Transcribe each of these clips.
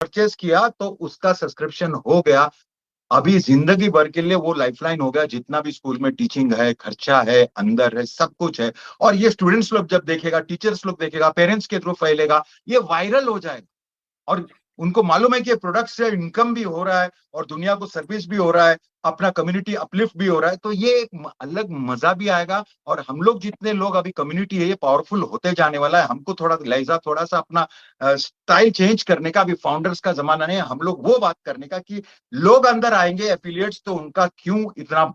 Purchase किया तो उसका सब्सक्रिप्शन हो गया, अभी जिंदगी भर के लिए वो लाइफलाइन हो गया। जितना भी स्कूल में टीचिंग है, खर्चा है, अंदर है, सब कुछ है। और ये स्टूडेंट्स लोग जब देखेगा, टीचर्स लोग देखेगा, पेरेंट्स के थ्रू फैलेगा, ये वायरल हो जाएगा। और उनको मालूम है कि प्रोडक्ट से इनकम भी हो रहा है और दुनिया को सर्विस भी हो रहा है, अपना कम्युनिटी अपलिफ्ट भी हो रहा है, तो ये एक अलग मजा भी आएगा। और हम लोग जितने लोग अभी कम्युनिटी है, ये पावरफुल होते जाने वाला है। हमको थोड़ा लहजा, थोड़ा सा अपना स्टाइल चेंज करने का, अभी फाउंडर्स का जमाना नहीं है। हम लोग वो बात करने का कि लोग अंदर आएंगे एफिलिएट्स, तो उनका क्यों इतना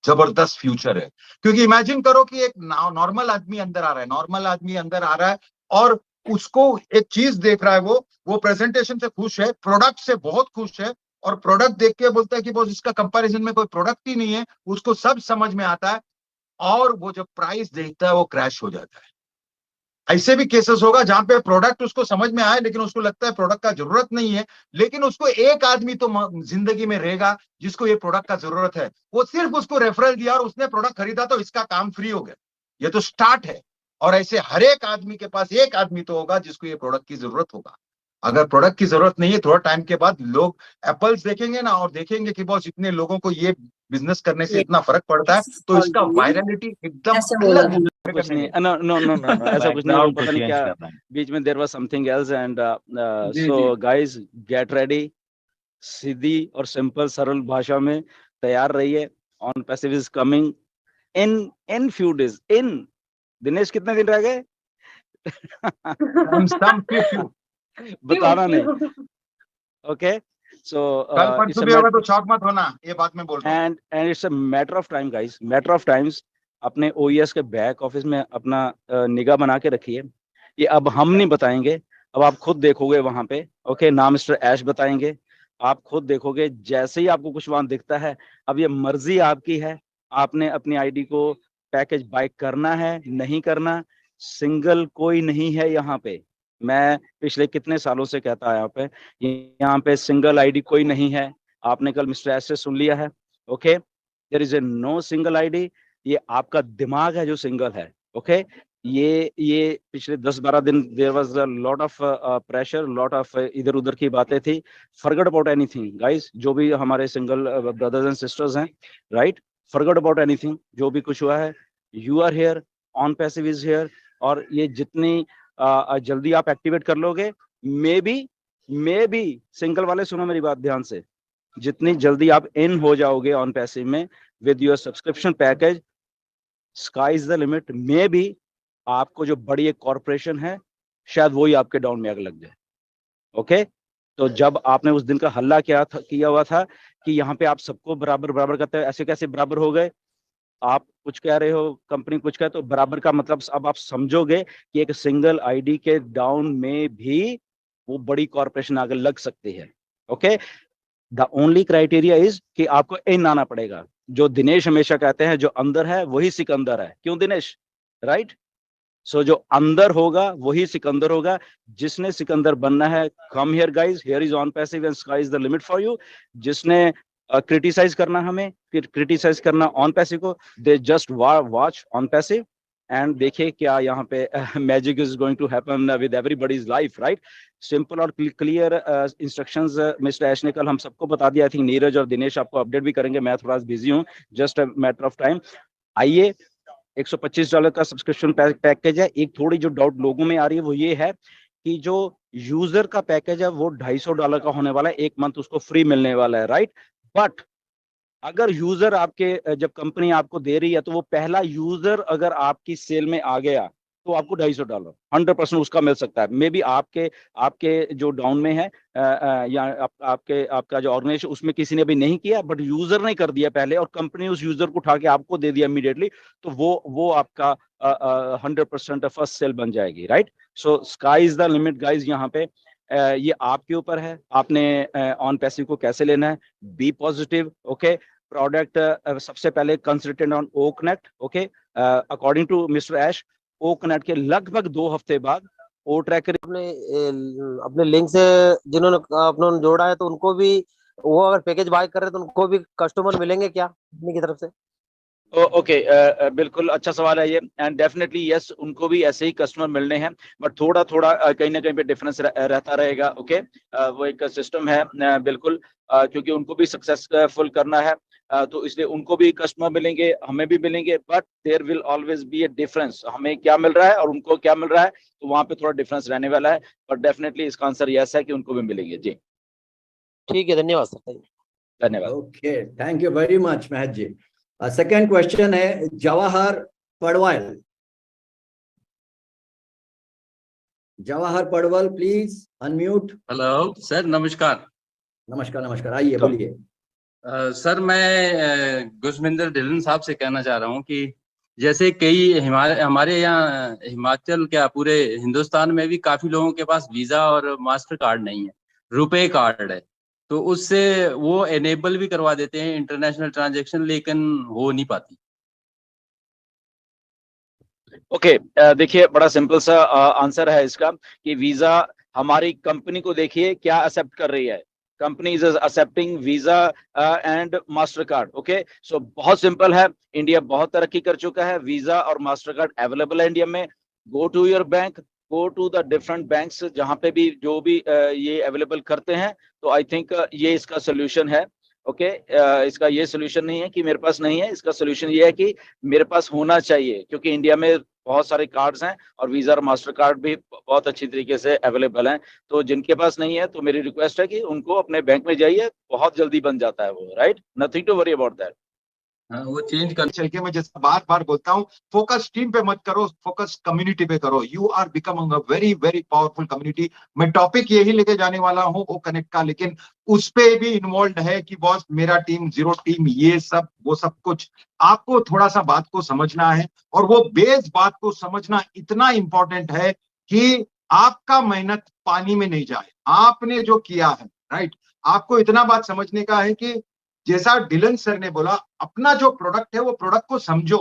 जबरदस्त फ्यूचर है। क्योंकि इमेजिन करो कि एक नॉर्मल आदमी अंदर आ रहा है, नॉर्मल आदमी अंदर आ रहा है और उसको एक चीज देख रहा है, वो प्रेजेंटेशन से खुश है, प्रोडक्ट से बहुत खुश है, और प्रोडक्ट देख के बोलता है कि बॉस इसका कंपैरिजन में कोई प्रोडक्ट ही नहीं है। उसको सब समझ में आता है, और वो जब प्राइस देखता है वो क्रैश हो जाता है। ऐसे भी केसेस होगा जहां पे प्रोडक्ट उसको समझ में आए, लेकिन उसको लगता है प्रोडक्ट का जरूरत नहीं है, लेकिन उसको एक आदमी तो जिंदगी में रहेगा जिसको ये प्रोडक्ट का जरूरत है। वो सिर्फ उसको रेफरल दिया और उसने प्रोडक्ट खरीदा तो इसका काम फ्री हो गया। ये तो स्टार्ट है। और ऐसे हर एक आदमी के पास एक आदमी तो होगा जिसको ये प्रोडक्ट की जरूरत होगा। अगर प्रोडक्ट की जरूरत नहीं है, थोड़ा टाइम के बाद लोग एप्पल्स देखेंगे ना, और देखेंगे कि बॉस इतने लोगों को ये बिजनेस करने से ये इतना फर्क पड़ता है, तो इसका वायरलिटी एकदम ऐसे बोला अलग था। लेवल कुछ में नहीं, रहेगा। No no no no no, ऐसा कुछ नहीं। वो बैकग्राउंड को पता नहीं चेंज क्या करना है। बीच में there was something else and जी जी। So guys get ready. सीधी और सिंपल सरल भाषा में तैयार रहिए। On passive is coming in in few days. इन दिनेश कितने दिन रह गए? some few। बताना नहीं। ओके, सो कल इट्स परसों अ भी होगा तो शॉक मत होना, ये बात मैं बोल रहा हूँ। And it's a matter of time guys, matter of times. अपने ओईएस के बैक ऑफिस में अपना निगाह बना के रखिए। ये अब हम नहीं बताएंगे, अब आप खुद देखोगे वहां पे। ओके, नाम मिस्टर ऐश बताएंगे। आप खुद देखोगे, जैसे ही आपको कुछ वहां दिखता है। अब ये मर्जी आपकी है, आपने अपनी आईडी को पैकेज बाय करना है नहीं करना। सिंगल कोई नहीं है यहाँ पे। मैं पिछले कितने सालों से कहता है यहाँ पे सिंगल आईडी कोई नहीं है। आपने कल मिस्टर एस से सुन लिया है। Okay, there is a no single ID. ये आपका दिमाग है जो सिंगल है। ओके, ये पिछले 10-12 दिन there was a lot of pressure, lot of इधर उधर की बातें थी। Forget about anything guys. जो भी हमारे सिंगल ब्रदर्स एंड सिस्टर्स हैं, राइट, फॉरगेट अबाउट एनीथिंग। जो भी कुछ हुआ है, you are here, on passive is here. और ये जितनी जल्दी आप एक्टिवेट कर लोगे, मे बी सिंगल वाले सुनो मेरी बात ध्यान से, जितनी जल्दी आप इन हो जाओगे ऑन पैसिव में with your subscription package, sky is the limit. May be आपको जो बड़ी एक कॉर्पोरेशन है, शायद वही आपके डाउन में आग लग जाए। ओके, तो जब आपने उस दिन का हल्ला किया हुआ था कि यहाँ पे आप सबको बराबर बराबर करते हैं, ऐसे कैसे बराबर हो गए? आप कुछ कह रहे हो, कंपनी कुछ कहे, तो बराबर का मतलब अब आप समझोगे कि एक सिंगल आईडी के डाउन में भी वो बड़ी कॉर्पोरेशन आगे लग सकती है। Okay, the only criteria is कि आपको इन आना पड़ेगा। जो दिनेश हमेशा कहते हैं, जो अंदर है वही सिकंदर है। क्यों दिनेश? राइट। सो जो अंदर होगा वही सिकंदर होगा। जिसने सिकंदर बनना है, come here guys, here is OnPassive and sky is the limit for you. जिसने क्रिटिसाइज करना हमें, फिर क्रिटिसाइज करना ऑन पैसिव को, they just watch OnPassive and देखिए क्या यहाँ पे magic is going to happen with everybody's life. Right, simple और क्लियर इंस्ट्रक्शंस मिस्टर ऐश ने कल हम सबको बता दिया। आई थिंक नीरज और दिनेश आपको अपडेट भी करेंगे। मैं थोड़ा बिजी हूँ, just a matter of time. आइए, $125 का सब्सक्रिप्शन पैकेज है। एक थोड़ी जो डाउट लोगों में आ रही है वो ये है कि जो यूजर का पैकेज है वो $250 का होने वाला है, एक मंथ उसको फ्री मिलने वाला है। राइट, बट अगर यूजर आपके, जब कंपनी आपको दे रही है, तो वो पहला यूजर अगर आपकी सेल में आ गया तो आपको $250 100% उसका मिल सकता है। मे बी आपके आपके जो डाउन में है या आपका जो ऑर्गेनाइजेशन उसमें किसी ने अभी नहीं किया, बट यूजर ने कर दिया पहले और कंपनी उस यूजर को उठा के आपको दे दिया इमीडिएटली, तो वो आपका 100% फर्स्ट सेल बन जाएगी। Right, so sky is the limit guys. यहाँ पे ये आपके ऊपर है, आपने ऑन पैसिव को कैसे लेना है। B positive. ओके, प्रोडक्ट सबसे पहले consultant on O Connect. Okay, according to mister Ash, O Connect के लगभग 2 हफ्ते बाद ओ ट्रैकर अपने अपने लिंक से जिन्होंने अपने जोड़ा है, तो उनको भी वो अगर पैकेज बाय कर रहे हैं तो उनको भी कस्टमर मिलेंगे क्या अपनी की तरफ से? ओके, बिल्कुल अच्छा सवाल है ये, एंड डेफिनेटली यस, उनको भी ऐसे ही कस्टमर मिलने हैं, बट थोड़ा थोड़ा कहीं ना कहीं पे डिफरेंस रहता रहेगा। ओके, वो एक सिस्टम है, बिल्कुल, क्योंकि उनको भी सक्सेसफुल करना है, तो इसलिए उनको भी कस्टमर मिलेंगे, हमें भी मिलेंगे, but there will always be a difference, हमें क्या मिल रहा है और उनको क्या मिल रहा है, तो वहां पे थोड़ा डिफरेंस रहने वाला है, बट डेफिनेटली इसका आंसर यस है कि उनको भी मिलेंगे जी। ठीक है, धन्यवाद सर। धन्यवाद। Okay, thank you very much महत जी। सेकंड क्वेश्चन है Jawahar Padwal. Jawahar Padwal, please unmute. Hello sir, नमस्कार। नमस्कार नमस्कार, आइए बोलिए। सर, मैं गुरविंदर ढिल्लन साहब से कहना चाह रहा हूँ कि जैसे कई हमारे यहाँ हिमाचल, क्या पूरे हिंदुस्तान में भी काफी लोगों के पास वीजा और मास्टर कार्ड नहीं है, रुपए कार्ड है, तो उससे वो एनेबल भी करवा देते हैं इंटरनेशनल ट्रांजैक्शन, लेकिन हो नहीं पाती। ओके, देखिए, बड़ा सिंपल सा आंसर है इसका कि वीजा, हमारी कंपनी को देखिए क्या एक्सेप्ट कर रही है, company is accepting Visa and Mastercard. Okay, so बहुत सिंपल है, इंडिया बहुत तरक्की कर चुका है, वीजा और मास्टर कार्ड अवेलेबल है इंडिया में। Go to your bank, go to the different banks, जहां पे भी जो भी ये अवेलेबल करते हैं, तो आई थिंक ये इसका सोल्यूशन है। ओके, इसका ये सोल्यूशन नहीं है कि मेरे पास नहीं है, इसका सोल्यूशन ये है कि मेरे पास होना चाहिए, क्योंकि इंडिया में बहुत सारे कार्ड्स हैं और वीजा और मास्टर कार्ड भी बहुत अच्छी तरीके से अवेलेबल हैं। तो जिनके पास नहीं है, तो मेरी रिक्वेस्ट है कि उनको अपने बैंक में जाइए, बहुत जल्दी बन जाता है वो, right, nothing to worry about that. वो चेंज कर चल के मैं जैसे बार बार बोलता हूँ, फोकस टीम पे मत करो, फोकस कम्युनिटी पे करो। You are becoming a very very powerful community. मैं टॉपिक यही लेके जाने वाला हूँ वो कनेक्ट का, लेकिन उस पे भी इन्वॉल्व है कि बॉस मेरा टीम, जीरो टीम, ये सब वो सब कुछ। आपको थोड़ा सा बात को समझना है, और वो बेस बात को समझना इतना इंपॉर्टेंट है कि आपका मेहनत पानी में नहीं जाए। आपने जो किया है, राइट, आपको इतना बात समझने का है कि जैसा डिलन सर ने बोला, अपना जो प्रोडक्ट है वो प्रोडक्ट को समझो।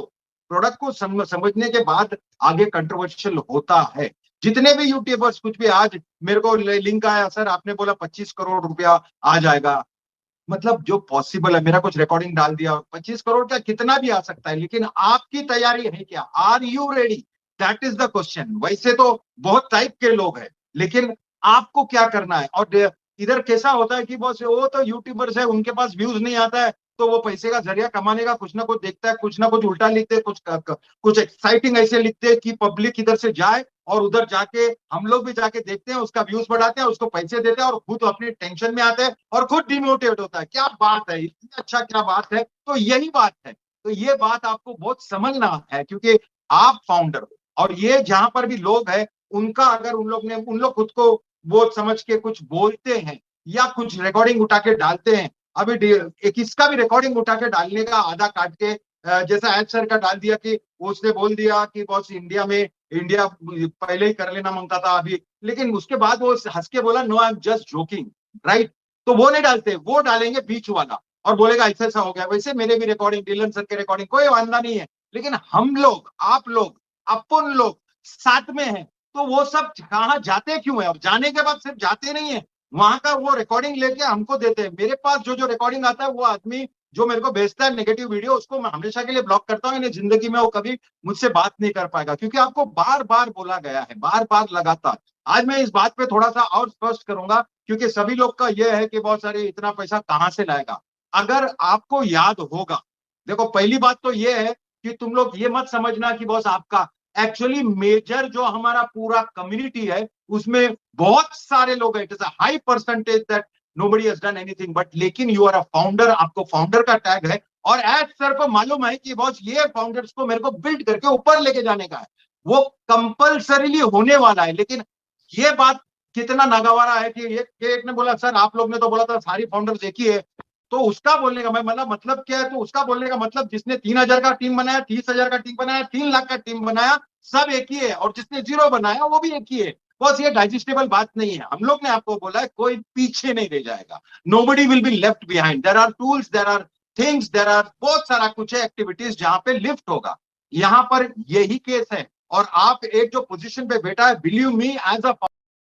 प्रोडक्ट को समझने के बाद आगे कंट्रोवर्शियल होता है। जितने भी यूट्यूबर्स कुछ भी, आज मेरे को लिंक आया, सर आपने बोला 25 करोड़ रुपया आ जाएगा, मतलब जो पॉसिबल है, मेरा कुछ रिकॉर्डिंग डाल दिया, 25 करोड़ का कितना भी आ सकता है, लेकिन आपकी तैयारी है क्या? Are you ready? That is the question. वैसे तो बहुत टाइप के लोग हैं, लेकिन आपको क्या करना है? और इधर कैसा होता है कि बॉस वो तो यूट्यूबर्स है, उनके पास व्यूज नहीं आता है, तो वो पैसे का जरिया कमाने का कुछ ना कुछ देखता है, कुछ ना कुछ उल्टा लिखते, कुछ एक्साइटिंग ऐसे लिखते हैं कि पब्लिक इधर से जाए और उधर जाके हम लोग भी जाके देखते हैं, उसका व्यूज बढ़ाते हैं, उसको पैसे देते हैं, और खुद अपनी टेंशन में आते हैं और खुद डिमोटिवेट होता है। क्या बात है, इतनी अच्छा क्या बात है? तो यही बात है। तो ये बात आपको बहुत समझना है, क्योंकि आप फाउंडर हो, और ये जहां पर भी लोग हैं, उनका अगर उन लोग खुद को वो समझ के कुछ बोलते हैं या कुछ रिकॉर्डिंग उठा के डालते हैं। अभी एक इसका भी रिकॉर्डिंग उठा के डालने का आधा काट के, जैसा एच सर का डाल दिया कि उसने बोल दिया कि बॉस इंडिया पहले ही कर लेना मांगता था अभी, लेकिन उसके बाद वो हंस के बोला no I am just joking, right. तो वो नहीं डालते, वो डालेंगे बीच वाला और बोलेगा ऐसा ऐसा हो गया। वैसे मेरे भी रिकॉर्डिंग, डिलन सर के रिकॉर्डिंग, कोई वादा नहीं है, लेकिन हम लोग, आप लोग, अपन लोग साथ में हैं, तो वो सब कहाँ जाते क्यों है? और जाने के बाद सिर्फ जाते नहीं है, वहां का वो रिकॉर्डिंग लेके हमको देते हैं। मेरे पास जो रिकॉर्डिंग आता है, वो आदमी जो मेरे को भेजता है नेगेटिव वीडियो, उसको मैं हमेशा के लिए ब्लॉक करता हूँ। जिंदगी में वो कभी मुझसे बात नहीं कर पाएगा, क्योंकि आपको बार बार बोला गया है, बार बार लगातार। आज मैं इस बात पे थोड़ा सा और स्पष्ट करूंगा, क्योंकि सभी लोग का यह है कि बहुत सारे इतना पैसा कहां से लाएगा। अगर आपको याद होगा, देखो पहली बात तो यह है कि तुम लोग ये मत समझना कि बॉस आपका, एक्चुअली मेजर जो हमारा पूरा कम्युनिटी है, उसमें बहुत सारे लोग हैं, it is a high percentage that nobody has done anything, but लेकिन यू आर अ फाउंडर, आपको फाउंडर का टैग है। और एज सर को मालूम है कि बॉस ये फाउंडर्स को मेरे को बिल्ड करके ऊपर लेके जाने का है, वो कंपल्सरीली होने वाला है। लेकिन ये बात कितना नागवारा है कि एक ने बोला सर आप लोग ने तो बोला था सारी फाउंडर्स एक ही है, तो उसका बोलने का मैं मतलब क्या है? तो उसका बोलने का मतलब जिसने 3,000 का टीम बनाया, 30,000 का टीम बनाया, 3 लाख का टीम बनाया, सब एक ही है, और जिसने 0 बनाया वो भी एक ही है। बस ये डाइजेस्टेबल बात नहीं है। हम लोग ने आपको बोला है कोई पीछे नहीं रह जाएगा, nobody will be left behind. There are tools, there are things, there are बहुत सारा कुछ है, एक्टिविटीज जहां पे लिफ्ट होगा। यहाँ पर यही केस है, और आप एक जो पोजीशन पे बैठा है, बिलीव मी एज अ